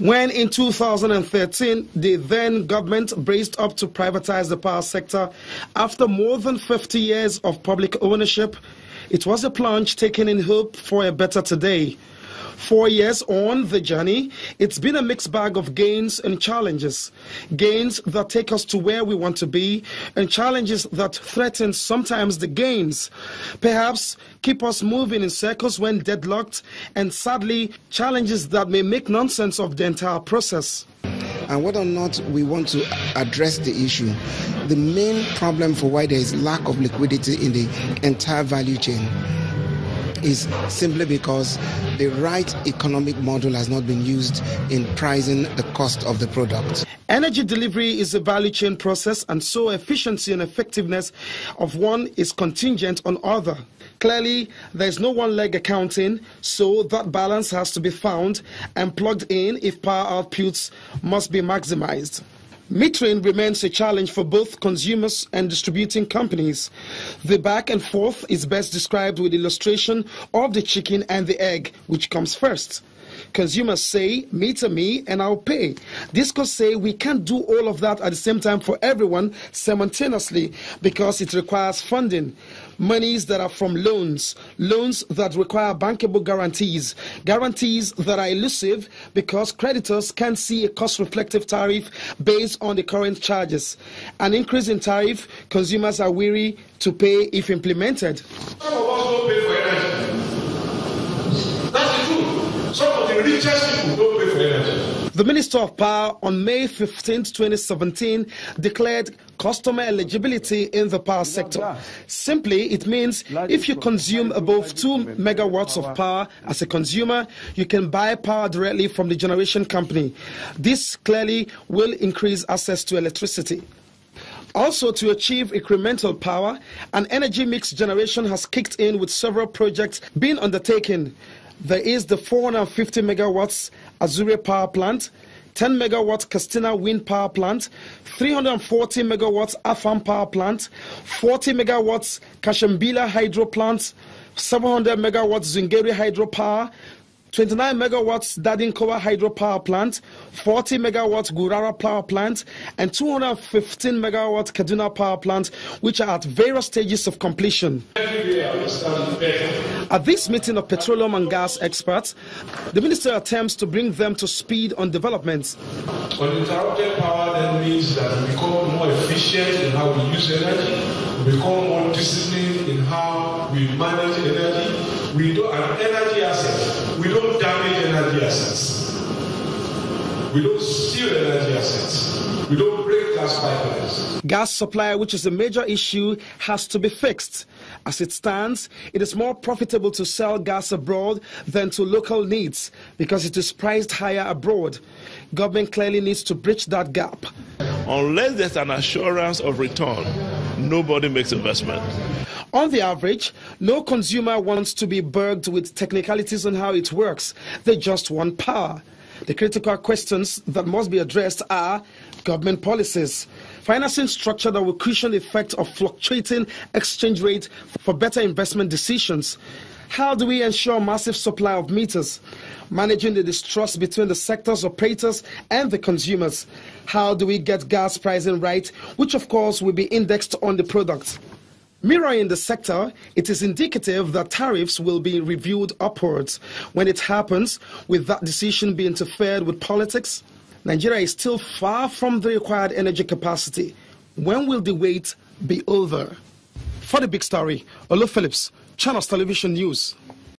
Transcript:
When in 2013, the then government braced up to privatize the power sector after more than 50 years of public ownership, it was a plunge taken in hope for a better today. 4 years on the journey, it's been a mixed bag of gains and challenges. Gains that take us to where we want to be, and challenges that threaten sometimes the gains. Perhaps keep us moving in circles when deadlocked, and sadly, challenges that may make nonsense of the entire process. And whether or not we want to address the issue, the main problem for why there is lack of liquidity in the entire value chain is simply because the right economic model has not been used in pricing the cost of the product. Energy delivery is a value chain process, and so efficiency and effectiveness of one is contingent on other. Clearly, there is no one-leg accounting, so that balance has to be found and plugged in if power outputs must be maximized. Metering remains a challenge for both consumers and distributing companies. The back and forth is best described with illustration of the chicken and the egg, which comes first. Consumers say, meter me and I'll pay. Discos say we can't do all of that at the same time for everyone simultaneously because it requires funding. Monies that are from loans that require bankable guarantees that are elusive because creditors can't see a cost-reflective tariff based on the current charges. An increase in tariff, consumers are weary to pay if implemented. Some of us don't pay for energy. That's the truth. Some of the richest people don't pay for energy. The Minister of Power on May 15, 2017 declared customer eligibility in the power sector. Simply, it means if you consume above 2 megawatts of power as a consumer, you can buy power directly from the generation company. This clearly will increase access to electricity. Also, to achieve incremental power, an energy mix generation has kicked in with several projects being undertaken. There is the 450 megawatts Azure power plant, 10 megawatt Castina wind power plant, 340 megawatts Afam power plant, 40 megawatts Kashambila hydro plant, 700 megawatts Zungeri hydro power, 29 megawatts Dadinkowa hydro power plant, 40 megawatts Gurara power plant, and 215 megawatts Kaduna power plant, which are at various stages of completion. At this meeting of petroleum and gas experts, the minister attempts to bring them to speed on developments. Uninterrupted power then means that we become more efficient in how we use energy, we become more disciplined in how we manage energy. We don't have energy assets. We don't damage energy assets. We don't steal energy assets. We don't break gas pipelines. Gas supply, which is a major issue, has to be fixed. As it stands, it is more profitable to sell gas abroad than to local needs because it is priced higher abroad. Government clearly needs to bridge that gap. Unless there's an assurance of return, nobody makes investment. On the average, no consumer wants to be burdened with technicalities on how it works. They just want power. The critical questions that must be addressed are government policies, financing structure that will cushion the effect of fluctuating exchange rate for better investment decisions. How do we ensure massive supply of meters? Managing the distrust between the sector's operators and the consumers. How do we get gas pricing right, which of course will be indexed on the product? Mirroring the sector, it is indicative that tariffs will be reviewed upwards. When it happens, will that decision be interfered with politics? Nigeria is still far from the required energy capacity. When will the wait be over? For the big story, Olu Phillips, Channels Television News.